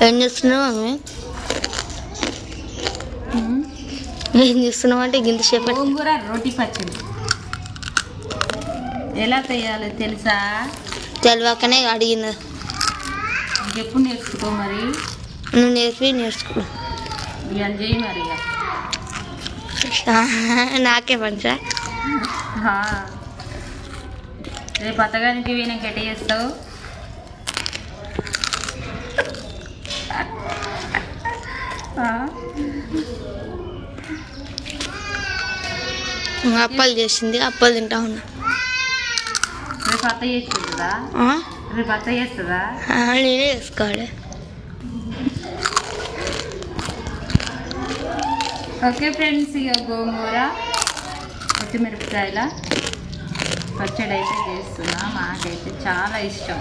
ఏం చేస్తున్నావు మమ్మీ? ఏం చేస్తున్నావు అంటే గింత సేపు గోంగూర రోటి పచ్చడి ఎలా చేయాలో తెలుసా? తెలియకనే అడిగింది. ఇంకెప్పుడు నేర్చుకుంటావు మరి? నువ్వు నేర్చుకో. ఇవాళ చేయి మరి. నాకే పంచా. రేపు అత్తగారికి పోయినాక ఎట్ట చేస్తావు? అప్పాలు చేసింది, అప్పాలు తింటా ఉన్నా. రేపు అత్త చేస్తుందా? రేపు అత్త చేస్తుందా? నేనే చేసుకోవాలి. ఓకే ఫ్రెండ్స్, ఇక గోంగూర పచ్చిమిరపకాయల పచ్చడి అయితే చేస్తున్నా. మాకైతే చాలా ఇష్టం.